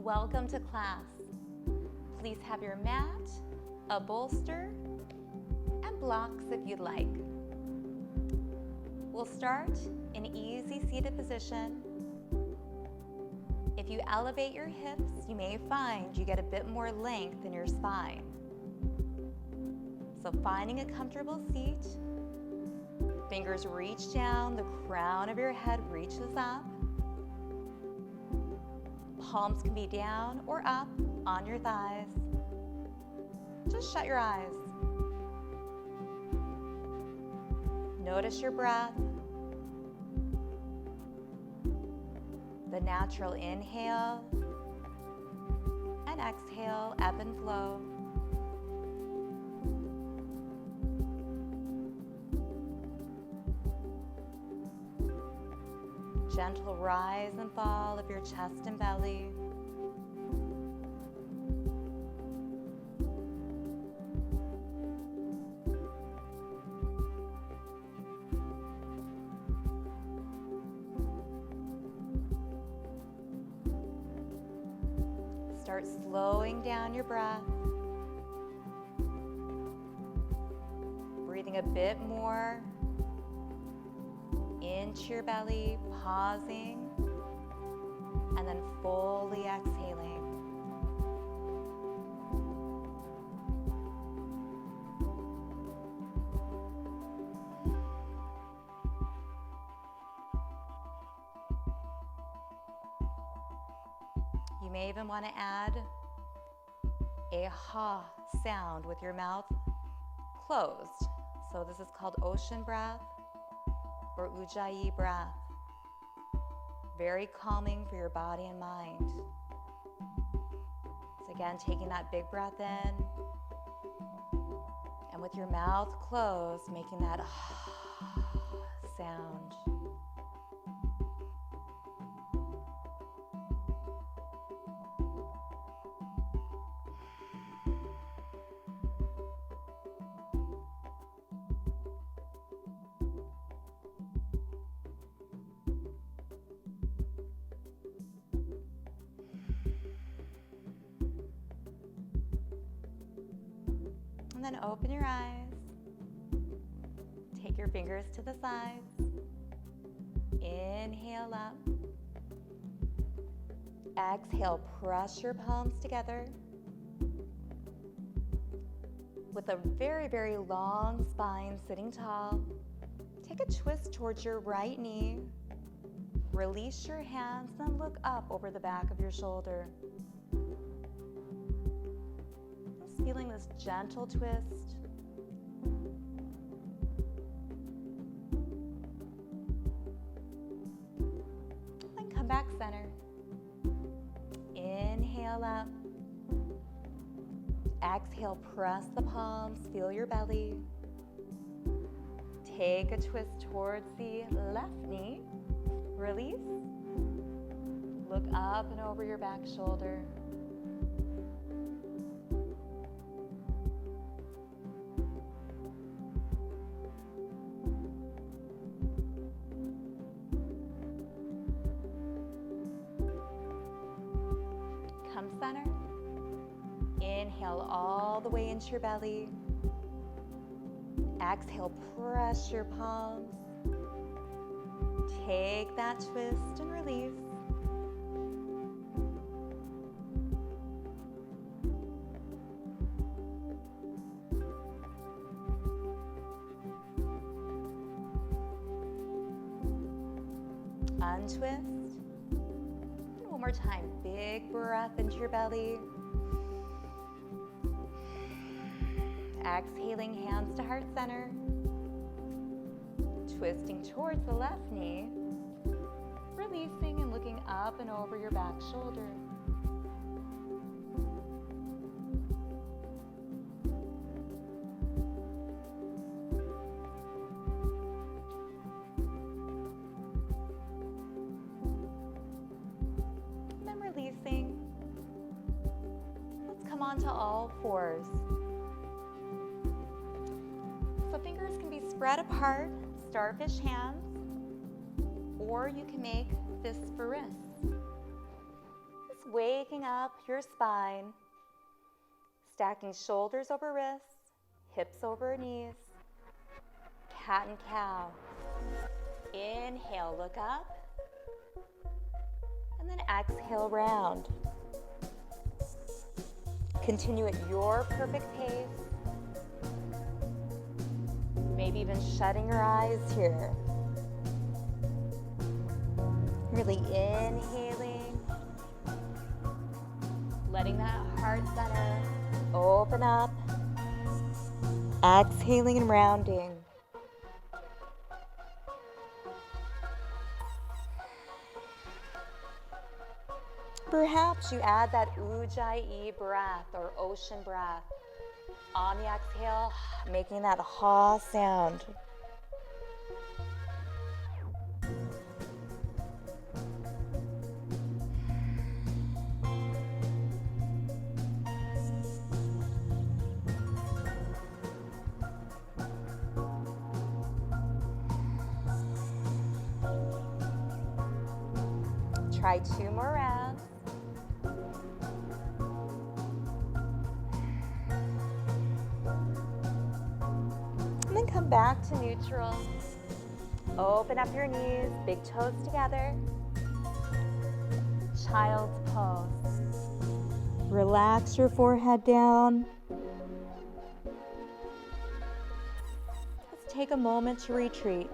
Welcome to class. Please have your mat, a bolster, and blocks if you'd like. We'll start in easy seated position. If you elevate your hips, you may find you get a bit more length in your spine. So finding a comfortable seat, fingers reach down, the crown of your head reaches up. Palms can be down or up on your thighs. Just shut your eyes. Notice your breath. The natural inhale and exhale, ebb and flow. Gentle rise and fall of your chest and belly. Start slowing down your breath. Breathing a bit more into your belly, pausing, and then fully exhaling. You may even want to add a ha sound with your mouth closed. So this is called ocean breath or ujjayi breath. Very calming for your body and mind. So again, taking that big breath in, and with your mouth closed, making that sound. And then open your eyes. Take your fingers to the sides. Inhale up. Exhale, press your palms together. With a very, very long spine, sitting tall, take a twist towards your right knee. Release your hands and look up over the back of your shoulder. Feeling this gentle twist. Then come back center. Inhale up. Exhale, press the palms, feel your belly. Take a twist towards the left knee. Release. Look up and over your back shoulder. Come center. Inhale all the way into your belly. Exhale, press your palms. Take that twist and release. Untwist. One more time, big breath into your belly. Exhaling, hands to heart center. Twisting towards the left knee. Releasing and looking up and over your back shoulder. Releasing. Let's come on to all fours. So fingers can be spread apart, starfish hands, or you can make fists for wrists. Just waking up your spine, stacking shoulders over wrists, hips over knees, cat and cow. Inhale, look up, and then exhale, round. Continue at your perfect pace. Maybe even shutting your eyes here. Really inhaling, letting that heart center open up, exhaling and rounding. Perhaps you add that ujjayi breath or ocean breath on the exhale, making that ha sound. Try 2 more rounds. And then come back to neutral. Open up your knees, big toes together. Child's pose. Relax your forehead down. Let's take a moment to retreat.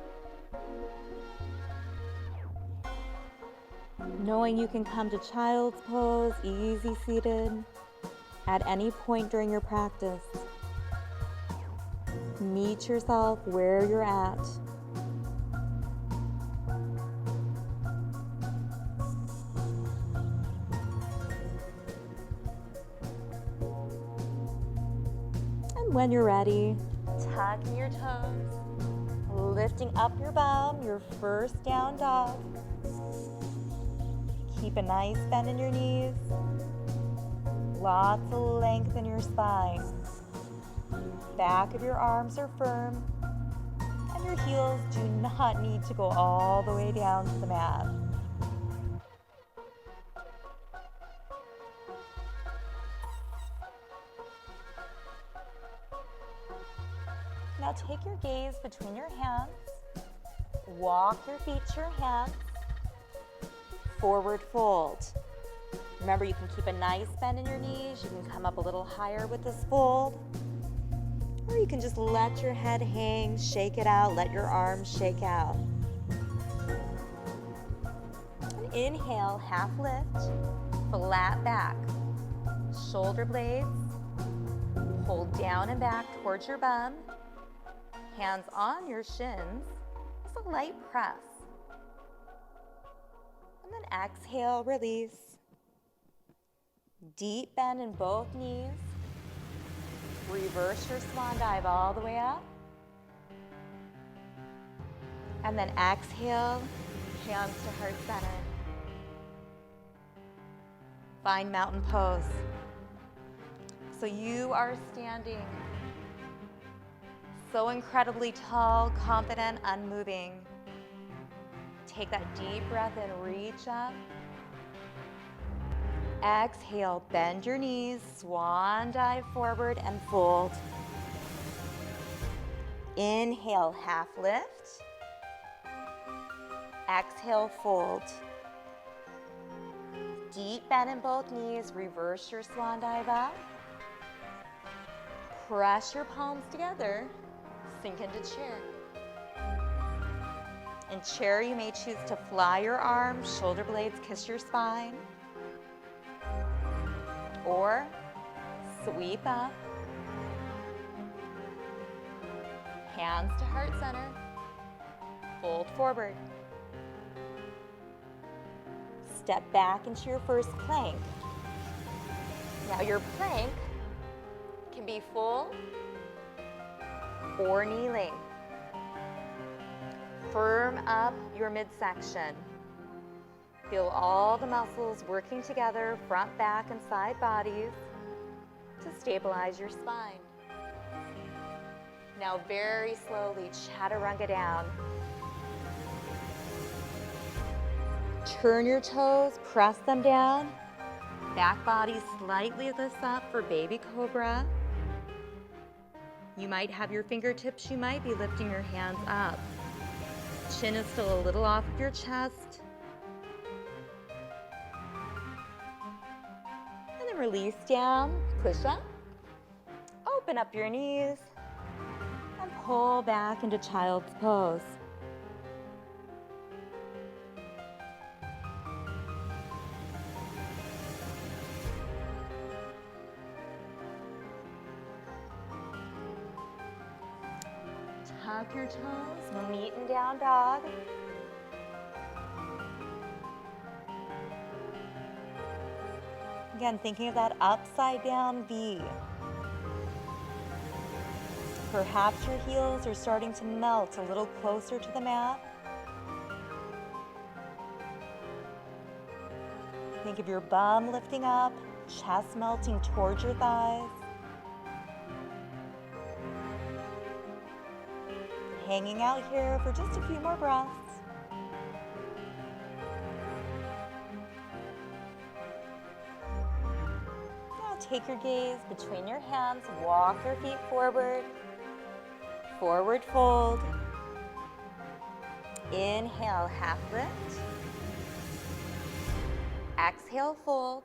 Knowing you can come to child's pose, easy seated, at any point during your practice. Meet yourself where you're at. And when you're ready, tucking your toes, lifting up your bum, your first down dog. Keep a nice bend in your knees. Lots of length in your spine. Back of your arms are firm, and your heels do not need to go all the way down to the mat. Now take your gaze between your hands. Walk your feet to your hands. Forward fold. Remember, you can keep a nice bend in your knees. You can come up a little higher with this fold. Or you can just let your head hang, shake it out, let your arms shake out. And inhale, half lift, flat back. Shoulder blades, pull down and back towards your bum. Hands on your shins, just a light press. And then exhale, release. Deep bend in both knees. Reverse your swan dive all the way up. And then exhale, hands to heart center. Find mountain pose. So you are standing so incredibly tall, confident, unmoving. Take that deep breath in, reach up. Exhale, bend your knees, swan dive forward and fold. Inhale, half lift. Exhale, fold. Deep bend in both knees, reverse your swan dive up. Press your palms together, sink into chair. In chair, you may choose to fly your arms, shoulder blades kiss your spine. Or sweep up. Hands to heart center. Fold forward. Step back into your first plank. Now your plank can be full or kneeling. Firm up your midsection. Feel all the muscles working together, front, back, and side bodies to stabilize your spine. Now very slowly, chaturanga down. Turn your toes, press them down, Back body slightly lifts up for baby cobra. You might have your fingertips, you might be lifting your hands up. Chin is still a little off of your chest. And then release down, push up. Open up your knees and pull back into child's pose. Tuck your toes, meet in down dog. Again, thinking of that upside down V. Perhaps your heels are starting to melt a little closer to the mat. Think of your bum lifting up, chest melting towards your thighs. Hanging out here for just a few more breaths. Now take your gaze between your hands, walk your feet forward, forward fold. Inhale, half lift. Exhale, fold.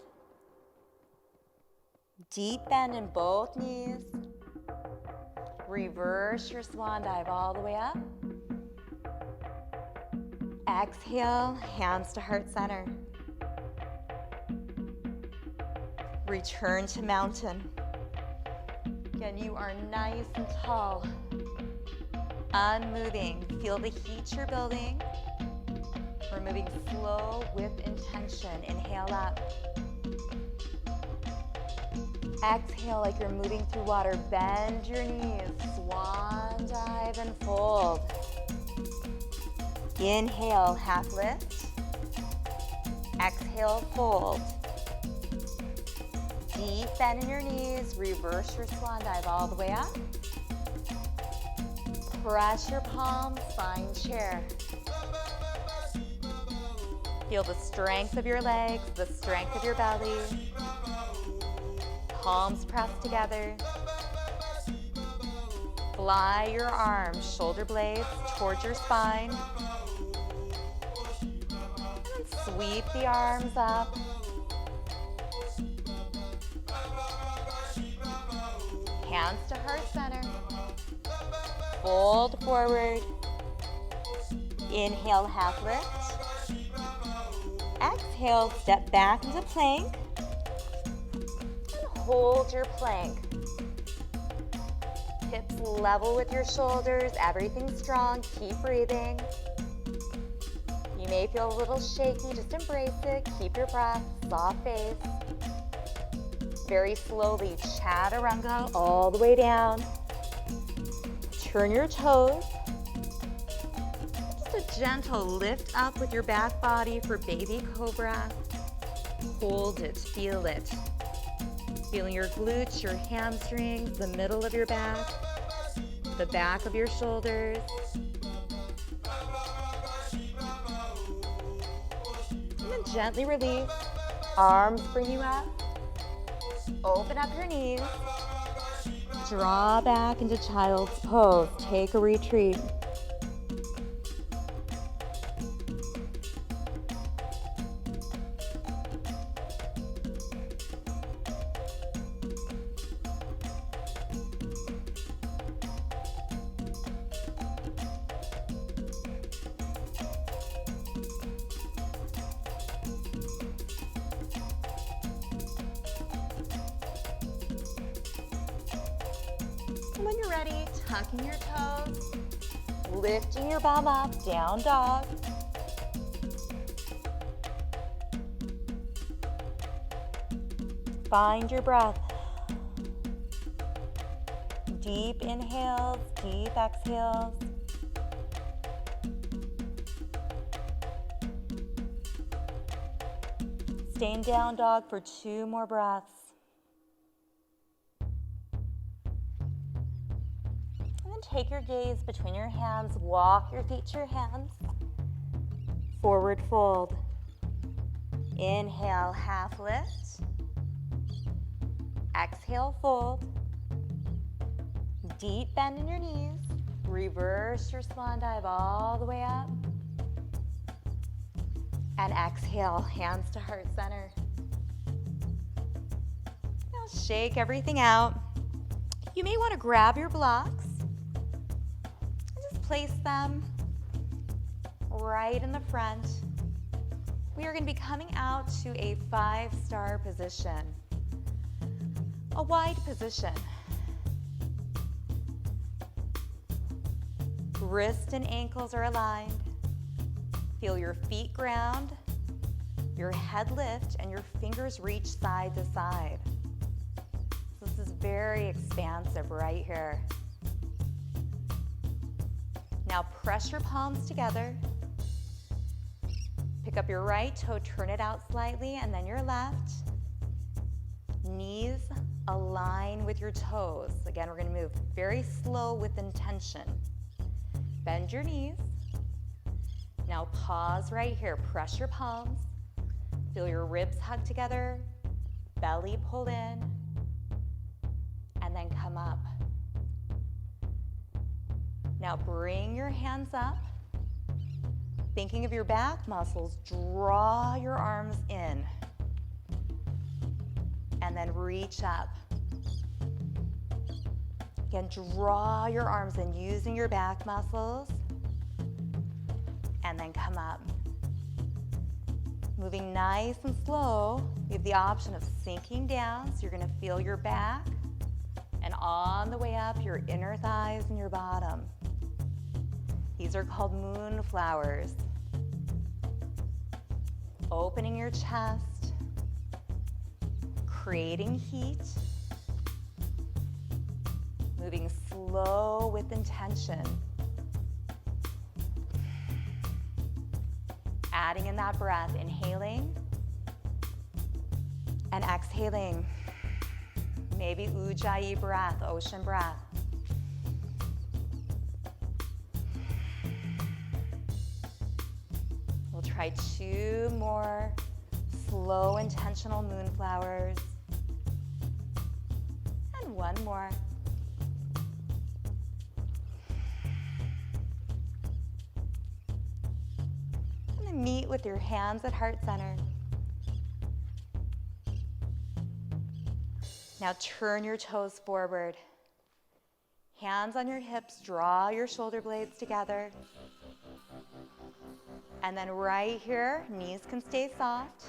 Deep bend in both knees. Reverse your swan dive all the way up. Exhale, hands to heart center. Return to mountain. Again, you are nice and tall. Unmoving. Feel the heat you're building. We're moving slow with intention. Inhale up. Exhale like you're moving through water. Bend your knees. Swan dive and fold. Inhale, half lift. Exhale, fold. Deep bend in your knees. Reverse your swan dive all the way up. Press your palms, find chair. Feel the strength of your legs, the strength of your belly. Palms pressed together. Fly your arms, shoulder blades towards your spine. And sweep the arms up. Hands to heart center. Fold forward. Inhale, half lift. Exhale, step back into plank. Hold your plank. Hips level with your shoulders, everything strong, keep breathing. You may feel a little shaky, just embrace it, keep your breath, soft face. Very slowly, chaturanga all the way down. Turn your toes. Just a gentle lift up with your back body for baby cobra. Hold it, feel it. Feeling your glutes, your hamstrings, the middle of your back, the back of your shoulders. And then gently release. Arms bring you up. Open up your knees. Draw back into child's pose. Take a retreat. And when you're ready, tucking your toes, lifting your bum up, down dog. Find your breath. Deep inhales, deep exhales. Stay in down dog for 2 more breaths. Take your gaze between your hands, walk your feet to your hands. Forward fold. Inhale, half lift. Exhale, fold. Deep bend in your knees. Reverse your swan dive all the way up. And exhale, hands to heart center. Now shake everything out. You may want to grab your blocks and just place them right in the front. We are going to be coming out to a 5-star position, a wide position. Wrist and ankles are aligned. Feel your feet ground, your head lift, and your fingers reach side to side. This is very expansive right here. Now press your palms together. Pick up your right toe, turn it out slightly, and then your left. Knees align with your toes. Again, we're going to move very slow with intention. Bend your knees. Now pause right here. Press your palms. Feel your ribs hug together, belly pull in, and then come up. Now bring your hands up. Thinking of your back muscles, draw your arms in. And then reach up. Again, draw your arms in using your back muscles. And then come up. Moving nice and slow, you have the option of sinking down, so you're going to feel your back. And on the way up, your inner thighs and your bottom. These are called moonflowers. Opening your chest, creating heat, moving slow with intention. Adding in that breath, inhaling and exhaling. Maybe ujjayi breath, ocean breath. We'll try 2 more slow, intentional moonflowers. And 1 more. And then meet with your hands at heart center. Now turn your toes forward. Hands on your hips, draw your shoulder blades together. And then right here, knees can stay soft.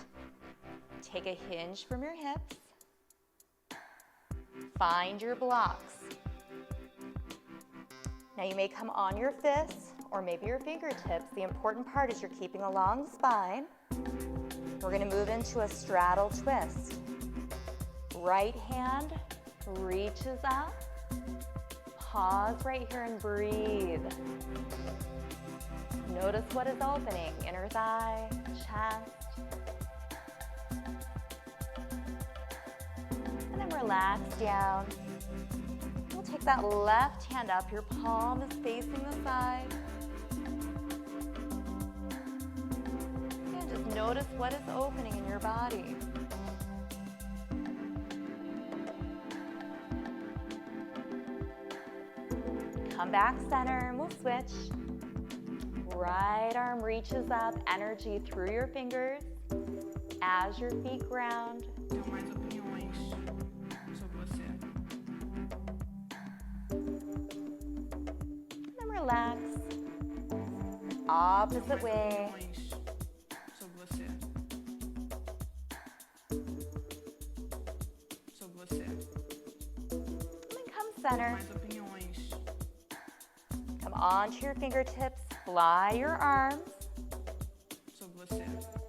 Take a hinge from your hips. Find your blocks. Now you may come on your fists or maybe your fingertips. The important part is you're keeping a long spine. We're going to move into a straddle twist. Right hand reaches up. Pause right here and breathe. Notice what is opening, inner thigh, chest. And then relax down. We'll take that left hand up. Your palm is facing the side. And just notice what is opening in your body. Come back center and we'll switch. Right arm reaches up, energy through your fingers as your feet ground. Tenho mais opiniões sobre você. And then relax. Opposite way. Sobre você. Sobre você. And then come center. Mais opiniões. Come onto your fingertips. Fly your arms. Sobre você.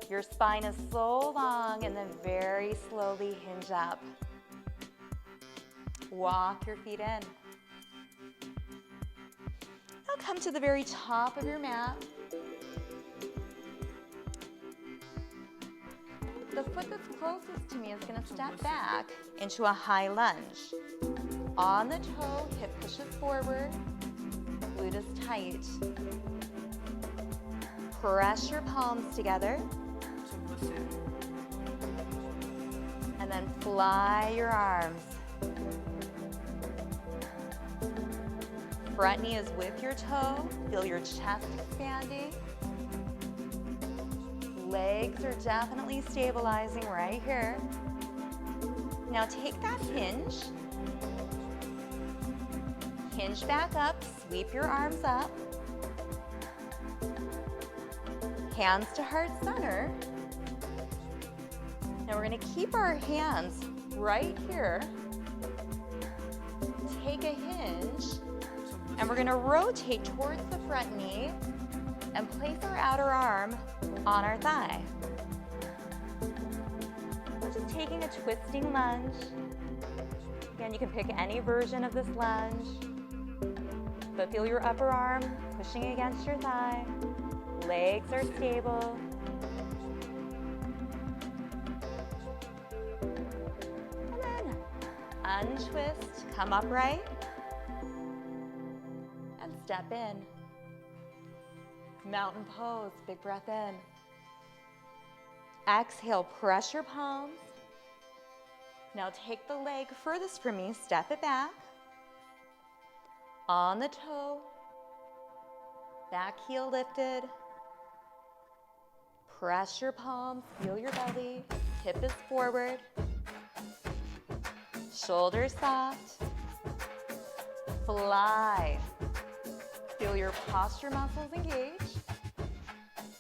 Your spine is so long, and then very slowly hinge up. Walk your feet in. Now come to the very top of your mat. The foot that's closest to me is going to step back into a high lunge. On the toe, hip pushes forward, glute is tight. Press your palms together. Sobre você. And then fly your arms. Front knee is with your toe. Feel your chest expanding. Legs are definitely stabilizing right here. Now take that hinge. Hinge back up, sweep your arms up. Hands to heart center. Now we're gonna keep our hands right here. Take a hinge, and we're gonna rotate towards the front knee and place our outer arm on our thigh. We're just taking a twisting lunge. Again, you can pick any version of this lunge, but feel your upper arm pushing against your thigh. Legs are stable. And then untwist, come upright, and step in. Mountain pose, big breath in. Exhale, press your palms. Now take the leg furthest from me, step it back. On the toe, back heel lifted. Press your palms, feel your belly, hip is forward. Shoulders soft. Fly. Feel your posture muscles engage.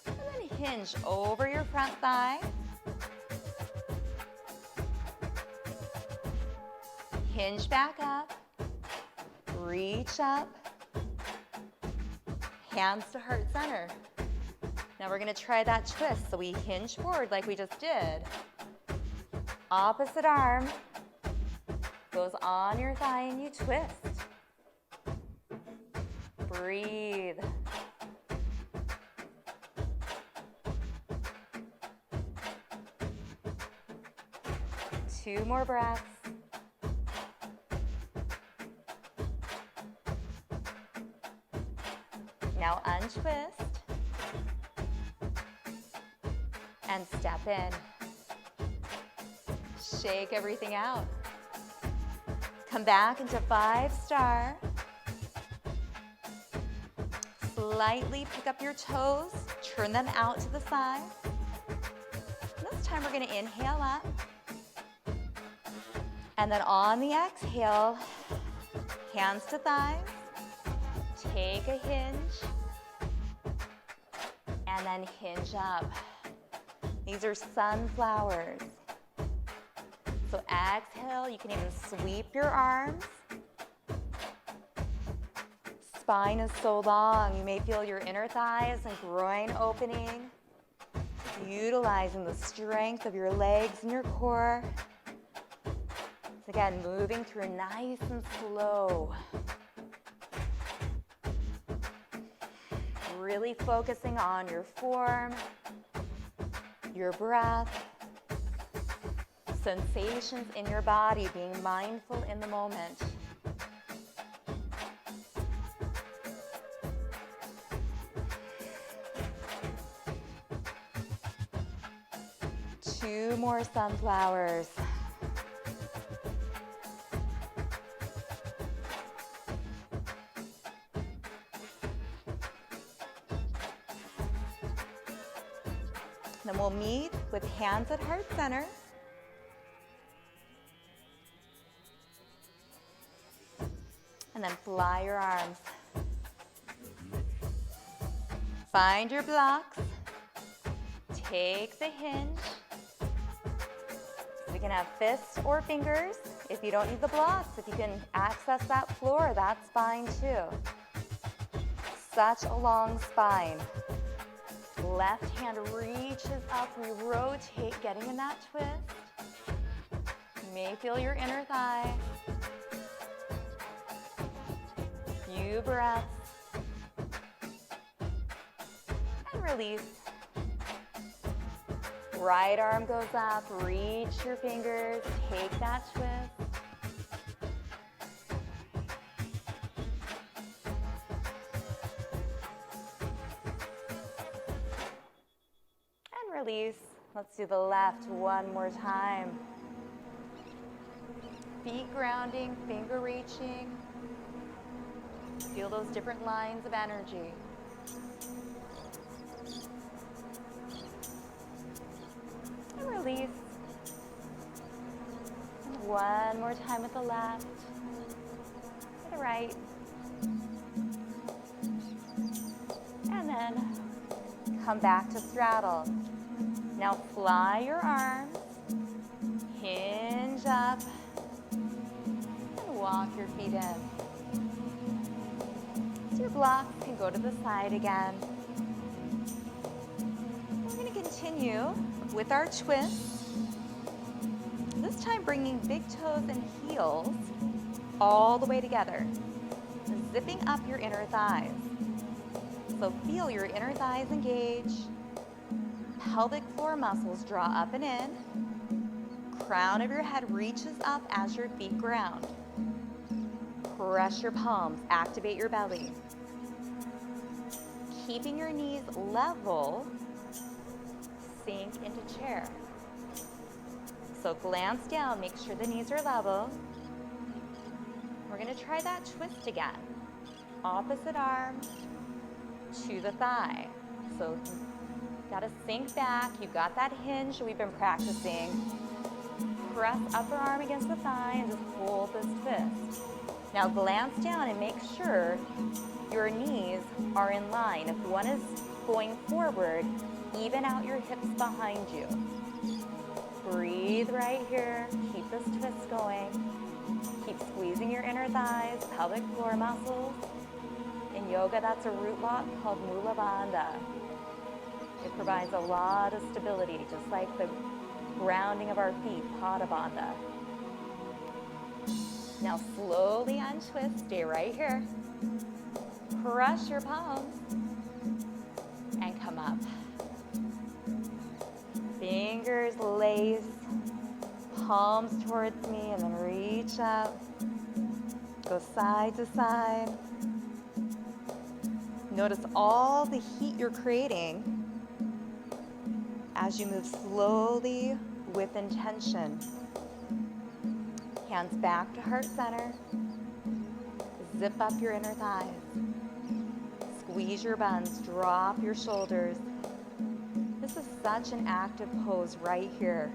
And then hinge over your front thigh. Hinge back up. Reach up. Hands to heart center. Now we're going to try that twist. So we hinge forward like we just did. Opposite arm goes on your thigh and you twist. Breathe. Two more breaths. Now untwist and step in. Shake everything out. Come back into 5-star. Slightly pick up your toes, turn them out to the side. This time we're going to inhale up. And then on the exhale, hands to thighs. Take a hinge. And then hinge up. These are sunflowers. So exhale, you can even sweep your arms. Spine is so long, you may feel your inner thighs and groin opening. Utilizing the strength of your legs and your core. So again, moving through nice and slow. Really focusing on your form, your breath, sensations in your body, being mindful in the moment. Two more sunflowers. Then we'll meet with hands at heart center. And then fly your arms. Find your blocks. Take the hinge. You can have fists or fingers. If you don't need the blocks, if you can access that floor, that's fine too. Such a long spine. Left hand reaches up, we rotate, getting in that twist. You may feel your inner thigh. Few breaths. And release. Right arm goes up, reach your fingers, take that twist. Release. Let's do the left one more time. feet grounding, finger reaching. Feel those different lines of energy. And release. And one more time with the left, with the right. And then come back to straddle. Now fly your arms, hinge up, and walk your feet in. So your blocks can go to the side again. We're going to continue with our twists. This time bringing big toes and heels all the way together, zipping up your inner thighs. So feel your inner thighs engage. Pelvic floor muscles draw up and in. Crown of your head reaches up as your feet ground. Press your palms, activate your belly. Keeping your knees level, sink into chair. So glance down, make sure the knees are level. We're going to try that twist again. Opposite arm to the thigh. So got to sink back. You've got that hinge we've been practicing. Press upper arm against the thigh and just hold this twist. Now glance down and make sure your knees are in line. If one is going forward, even out your hips behind you. Breathe right here. Keep this twist going. Keep squeezing your inner thighs, pelvic floor muscles. In yoga, that's a root lock called Mula Bandha. It provides a lot of stability, just like the grounding of our feet, Pada Bandha. Now slowly untwist, stay right here. Crush your palms and come up. Fingers lace, palms towards me, and then reach up. Go side to side. Notice all the heat you're creating as you move slowly with intention. Hands back to heart center. Zip up your inner thighs. Squeeze your buns, drop your shoulders. This is such an active pose right here.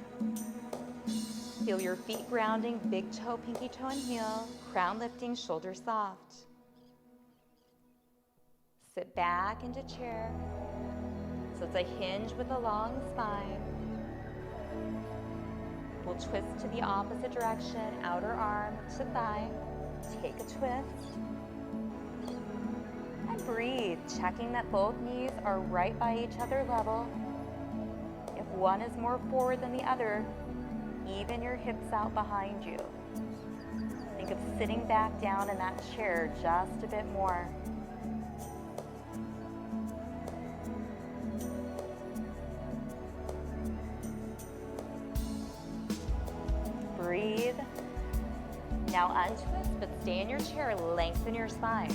Feel your feet grounding, big toe, pinky toe, and heel. Crown lifting, shoulders soft. Sit back into chair. So it's a hinge with a long spine. We'll twist to the opposite direction, outer arm to thigh. Take a twist. And breathe, checking that both knees are right by each other level. If one is more forward than the other, even your hips out behind you. Think of sitting back down in that chair just a bit more. Breathe. Now untwist, but stay in your chair, lengthen your spine.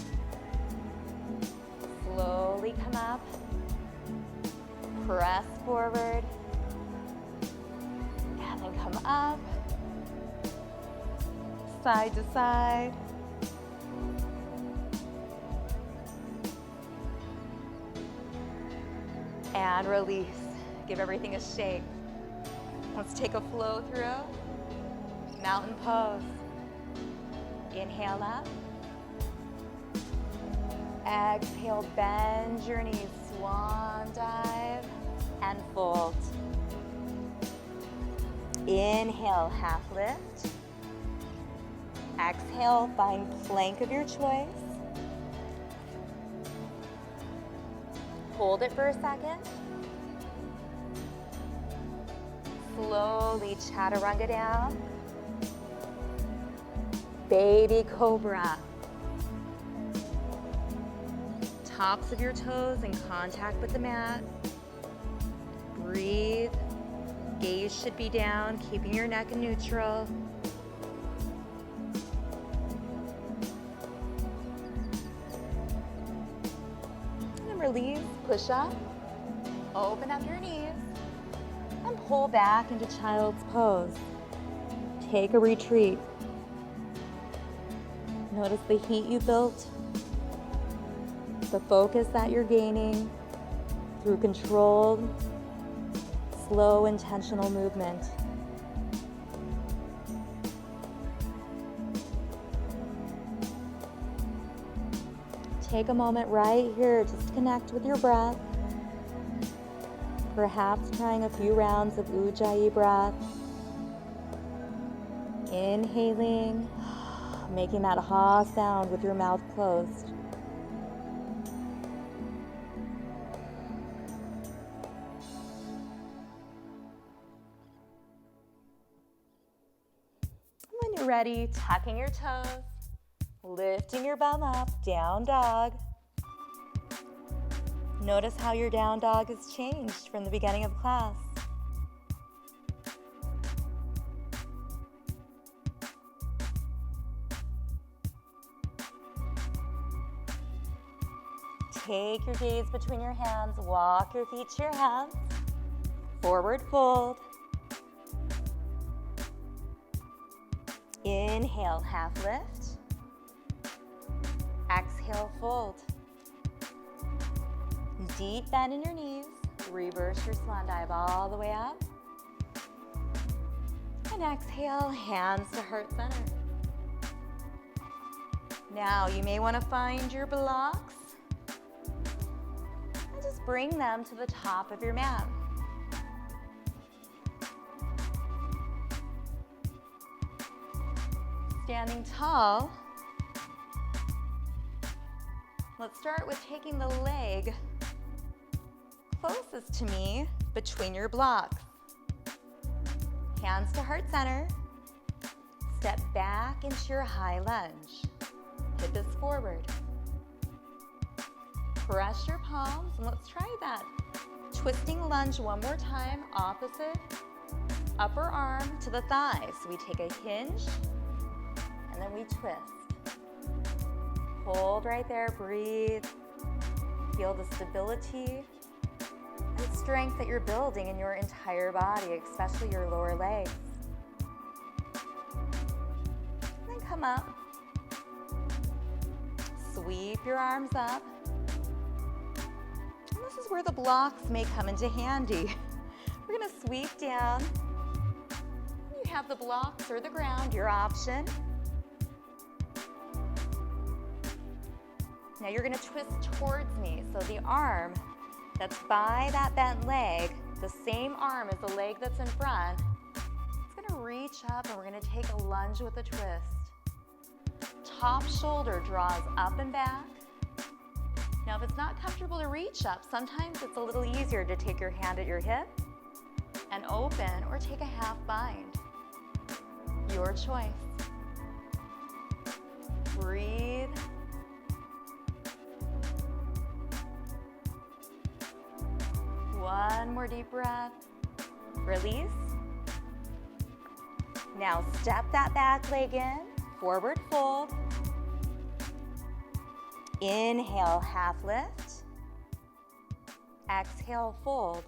Slowly come up, press forward, and then come up, side to side. And release. Give everything a shake. Let's take a flow through. Mountain pose. Inhale up. Exhale, bend your knees, swan dive, and fold. Inhale, half lift. Exhale, find plank of your choice. Hold it for a second. Slowly chaturanga down. Baby cobra. Tops of your toes in contact with the mat. Breathe. Gaze should be down, keeping your neck in neutral. And then release, push up, open up your knees, and pull back into child's pose. Take a retreat. Notice the heat you built, the focus that you're gaining through controlled, slow, intentional movement. Take a moment right here just to connect with your breath. Perhaps trying a few rounds of Ujjayi breath. Inhaling, making that ha sound with your mouth closed. When you're ready, tucking your toes, lifting your bum up, down dog. Notice how your down dog has changed from the beginning of class. Take your gaze between your hands, walk your feet to your hands, forward fold. Inhale, half lift. Exhale, fold. Deep bend in your knees. Reverse your swan dive all the way up. And exhale, hands to heart center. Now you may want to find your blocks and just bring them to the top of your mat. Standing tall, let's start with taking the leg closest to me between your blocks. Hands to heart center. Step back into your high lunge. Hip is forward. Press your palms and let's try that. Twisting lunge one more time, opposite upper arm to the thigh. So we take a hinge and then we twist. Hold right there, breathe. Feel the stability and strength that you're building in your entire body, especially your lower legs. And then come up. Sweep your arms up. And this is where the blocks may come into handy. We're gonna sweep down. You have the blocks or the ground, your option. Now you're gonna twist towards me. So the arm that's by that bent leg, the same arm as the leg that's in front, it's gonna reach up and we're gonna take a lunge with a twist. Top shoulder draws up and back. Now if it's not comfortable to reach up, sometimes it's a little easier to take your hand at your hip and open or take a half bind. Your choice. Breathe. One more deep breath. Release. Now step that back leg in, forward fold. Inhale, half lift. Exhale, fold.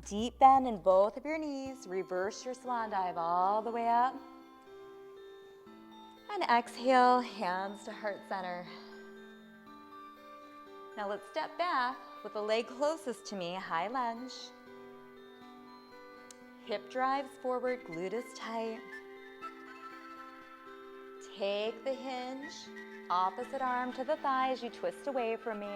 Deep bend in both of your knees. Reverse your swan dive all the way up. And exhale, hands to heart center. Now let's step back with the leg closest to me, high lunge. Hip drives forward, glute is tight. Take the hinge, opposite arm to the thigh as you twist away from me.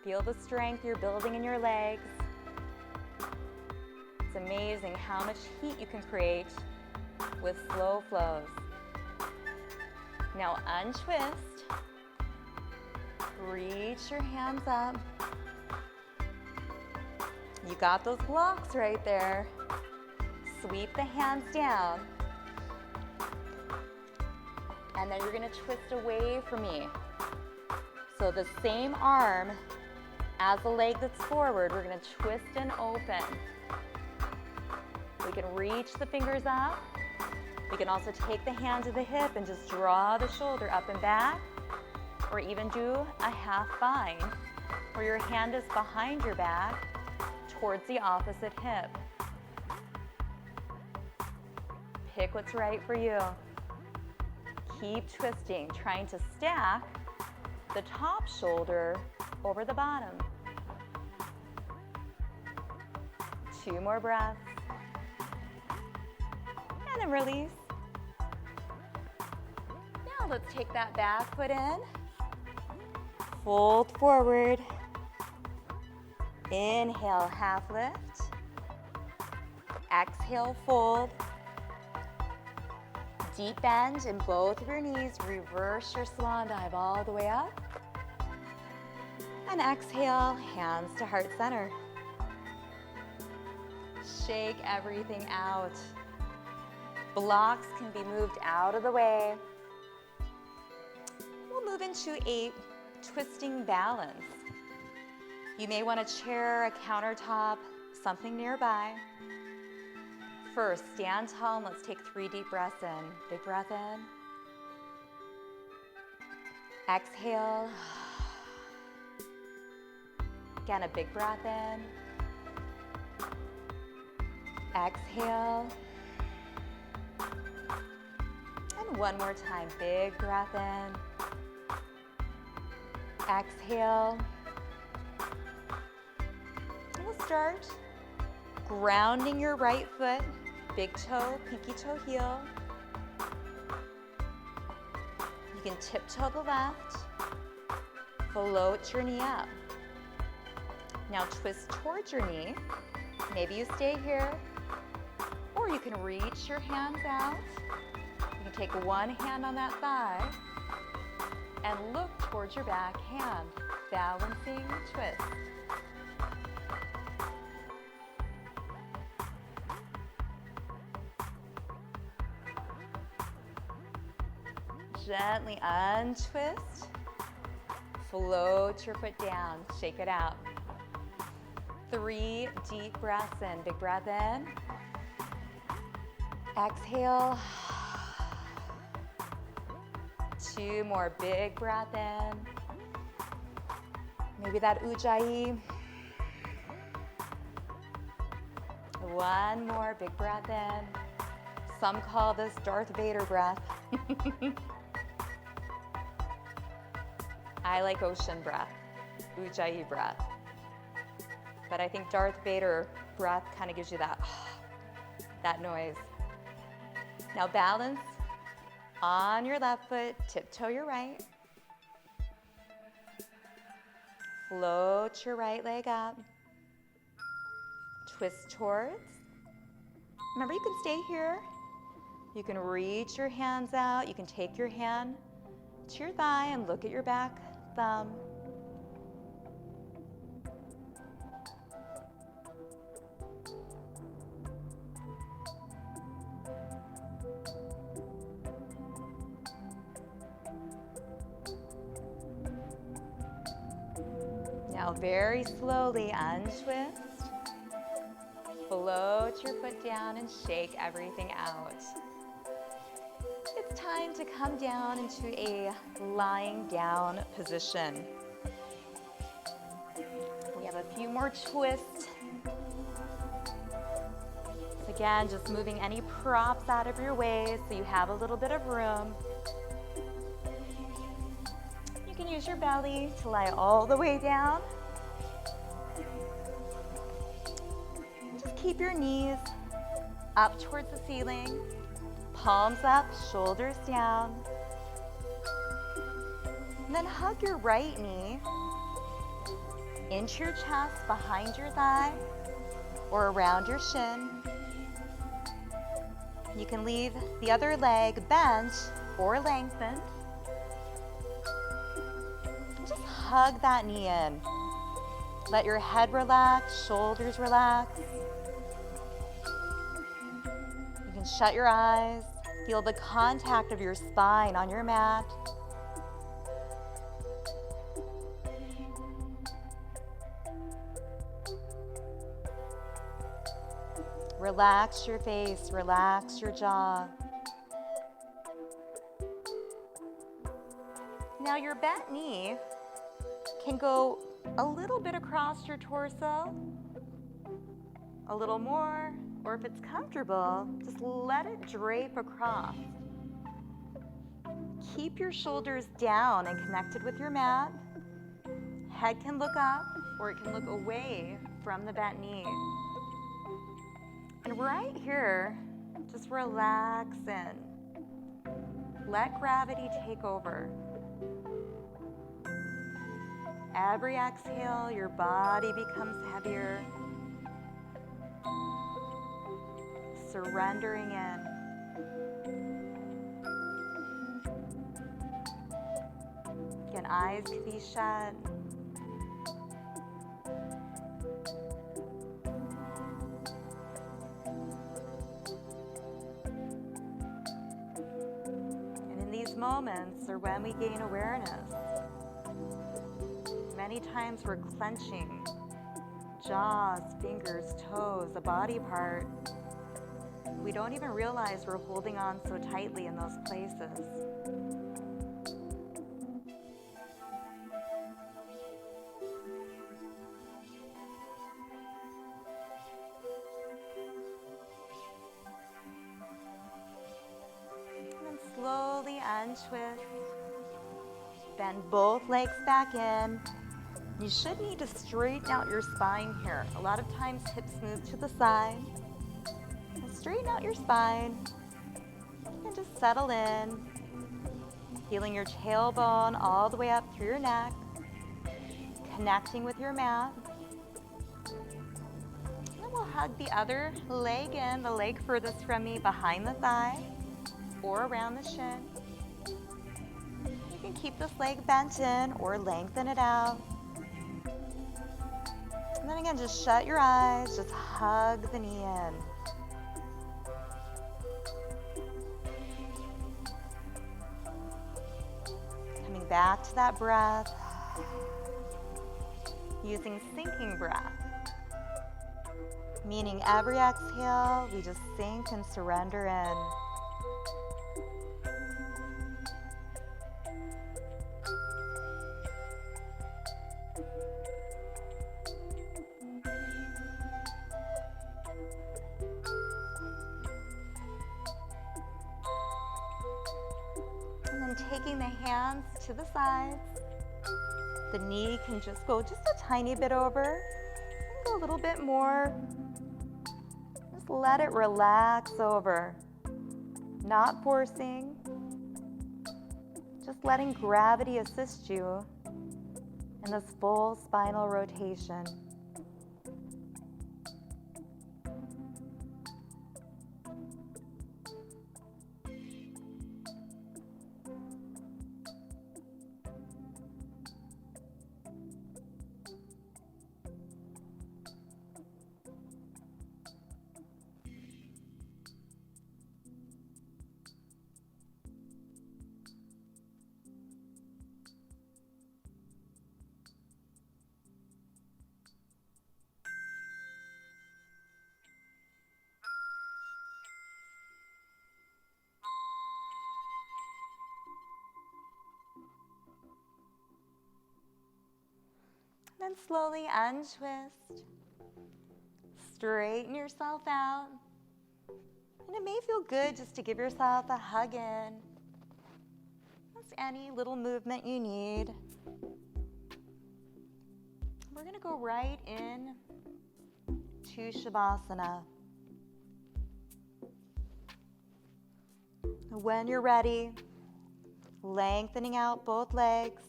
Feel the strength you're building in your legs. It's amazing how much heat you can create with slow flows. Now untwist. Reach your hands up. You got those blocks right there. Sweep the hands down. And then you're gonna twist away from me. So the same arm as the leg that's forward, we're gonna twist and open. We can reach the fingers up. We can also take the hand to the hip and just draw the shoulder up and back, or even do a half bind where your hand is behind your back, towards the opposite hip. Pick what's right for you. Keep twisting, trying to stack the top shoulder over the bottom. 2 more breaths. And then release. Now let's take that back foot in. Fold forward. Inhale, half lift. Exhale, fold. Deep bend in both of your knees. Reverse your swan dive all the way up. And exhale, hands to heart center. Shake everything out. Blocks can be moved out of the way. We'll move into a twisting balance. You may want a chair, a countertop, something nearby. First, stand tall and let's take 3 deep breaths in. Big breath in. Exhale. Again, a big breath in. Exhale. And one more time, big breath in. Exhale. We'll start grounding your right foot, big toe, pinky toe heel. You can tiptoe the left, float your knee up. Now twist towards your knee. Maybe you stay here, or you can reach your hands out. You can take one hand on that thigh and look towards your back hand, balancing twist. Gently untwist, float your foot down, shake it out. 3 deep breaths in, big breath in. Exhale. 2 more, big breath in. Maybe that ujjayi. 1 more, big breath in. Some call this Darth Vader breath. I like ocean breath, ujjayi breath. But I think Darth Vader breath kind of gives you that noise. Now balance on your left foot, tiptoe your right. Float your right leg up. Twist towards. Remember, you can stay here. You can reach your hands out. You can take your hand to your thigh and look at your back thumb. Now very slowly untwist. Float your foot down and shake everything out. It's time to come down into a lying down position. We have a few more twists. Again, just moving any props out of your way so you have a little bit of room. You can use your belly to lie all the way down. Just keep your knees up towards the ceiling. Palms up, shoulders down. And then hug your right knee into your chest, behind your thigh, or around your shin. You can leave the other leg bent or lengthened. Just hug that knee in. Let your head relax, shoulders relax. You can shut your eyes. Feel the contact of your spine on your mat. Relax your face, relax your jaw. Now your bent knee can go a little bit across your torso, a little more, or if it's comfortable, just let it drape across. Keep your shoulders down and connected with your mat. Head can look up or it can look away from the bent knee. And right here, just relax in. Let gravity take over. Every exhale, your body becomes heavier. Surrendering in. Again, eyes can be shut. And in these moments, or when we gain awareness, many times we're clenching jaws, fingers, toes, a body part. We don't even realize we're holding on so tightly in those places. And then slowly untwist. Bend both legs back in. You should need to straighten out your spine here. A lot of times hips move to the side. And straighten out your spine. And just settle in. Feeling your tailbone all the way up through your neck. Connecting with your mat. And then we'll hug the other leg in, the leg furthest from me behind the thigh or around the shin. You can keep this leg bent in or lengthen it out. And then again, just shut your eyes, just hug the knee in. Coming back to that breath, using sinking breath, meaning every exhale, we just sink and surrender in. And then taking the hands to the sides, the knee can just go just a tiny bit over, go a little bit more. Just let it relax over, not forcing, just letting gravity assist you in this full spinal rotation. Then slowly untwist, straighten yourself out, and it may feel good just to give yourself a hug in. Just any little movement you need. We're going to go right in to Shavasana. When you're ready, lengthening out both legs,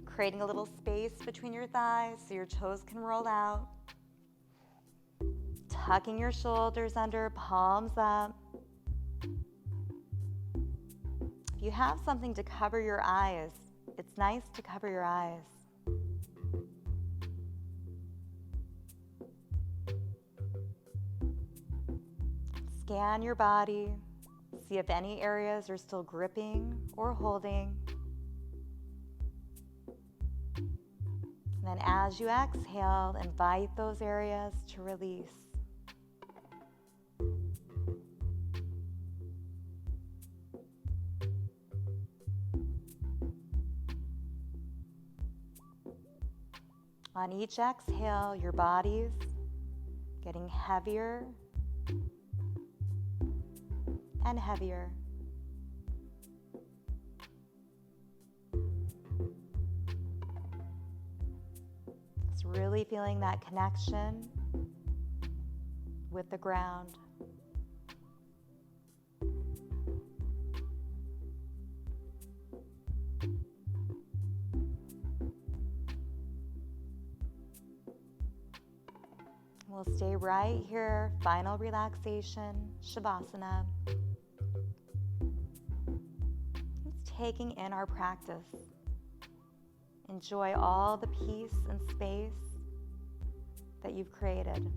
creating a little space between your thighs so your toes can roll out. Tucking your shoulders under, palms up. If you have something to cover your eyes, it's nice to cover your eyes. Scan your body, see if any areas are still gripping or holding. And then as you exhale, invite those areas to release. On each exhale, your bodies getting heavier and heavier. Just really feeling that connection with the ground. We'll stay right here, final relaxation, Shavasana. Just taking in our practice. Enjoy all the peace and space that you've created.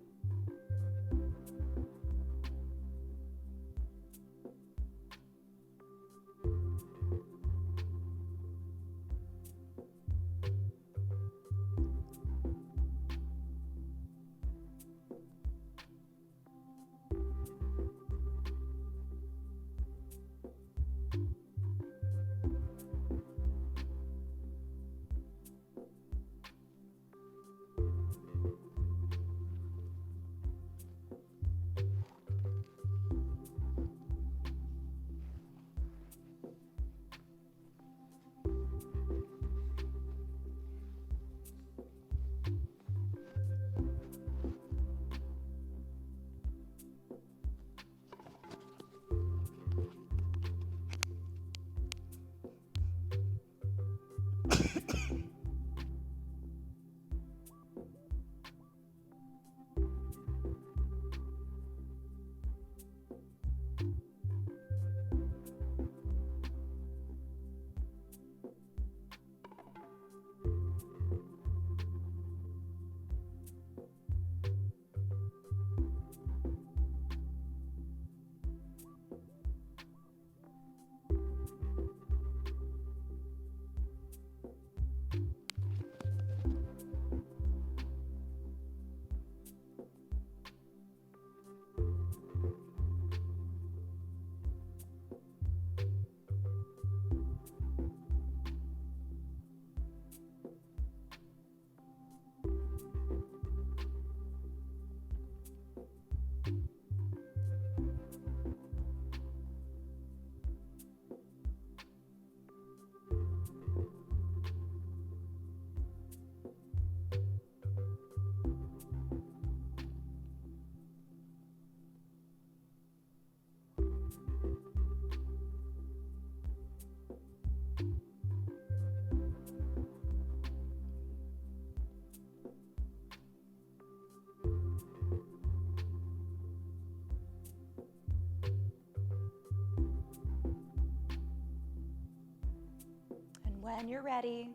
When you're ready,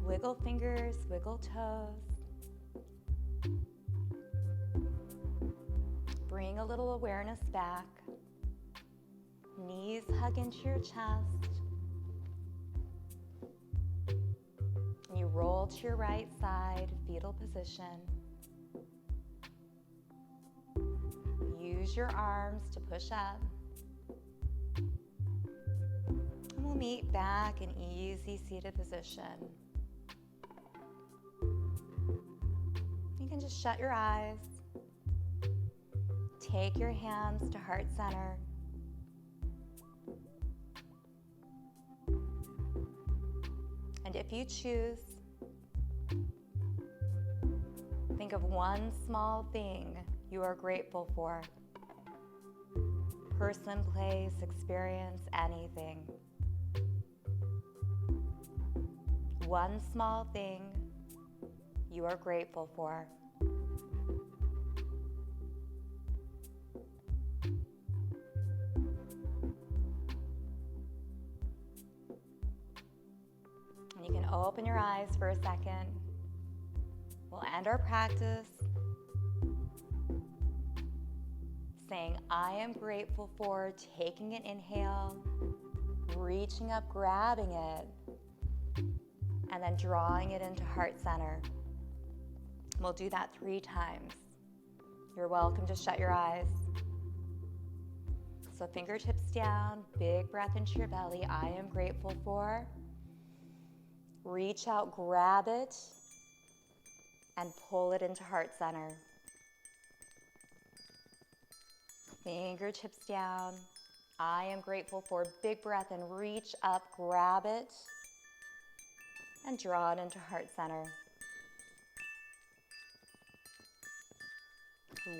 wiggle fingers, wiggle toes. Bring a little awareness back. Knees hug into your chest. You roll to your right side, fetal position. Use your arms to push up. We'll meet back in easy seated position. You can just shut your eyes. Take your hands to heart center. And if you choose, think of one small thing you are grateful for. Person, place, experience, anything. One small thing you are grateful for. And you can open your eyes for a second. We'll end our practice saying, I am grateful for taking an inhale, reaching up, grabbing it, and then drawing it into heart center. We'll do that 3 times. You're welcome to shut your eyes. So fingertips down, big breath into your belly. I am grateful for. Reach out, grab it, and pull it into heart center. Fingertips down. I am grateful for big breath and reach up, grab it, and draw it into heart center.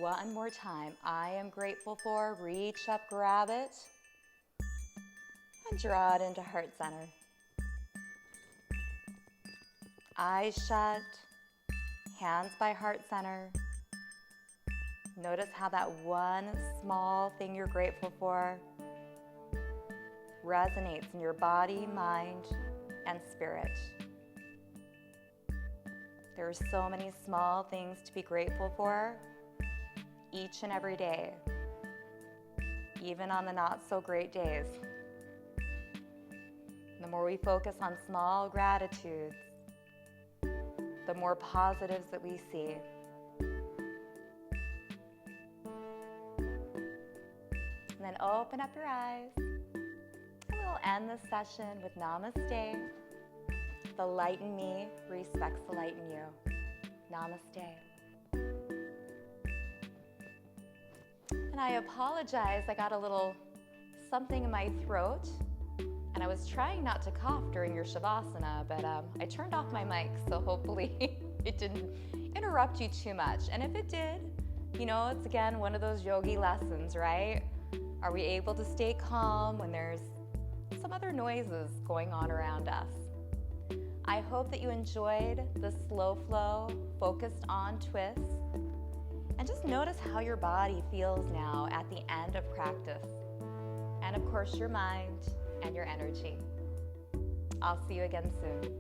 One more time. I am grateful for, reach up, grab it, and draw it into heart center. Eyes shut, hands by heart center. Notice how that one small thing you're grateful for resonates in your body, mind, and spirit. There are so many small things to be grateful for each and every day, even on the not so great days. The more we focus on small gratitudes, the more positives that we see. And then open up your eyes. And we'll end this session with Namaste. The light in me respects the light in you. Namaste. And I apologize, I got a little something in my throat, and I was trying not to cough during your Shavasana, but I turned off my mic, so hopefully it didn't interrupt you too much. And if it did, you know, it's again one of those yogi lessons, right? Are we able to stay calm when there's some other noises going on around us? I hope that you enjoyed the slow flow, focused on twists, and just notice how your body feels now at the end of practice. And of course, your mind and your energy. I'll see you again soon.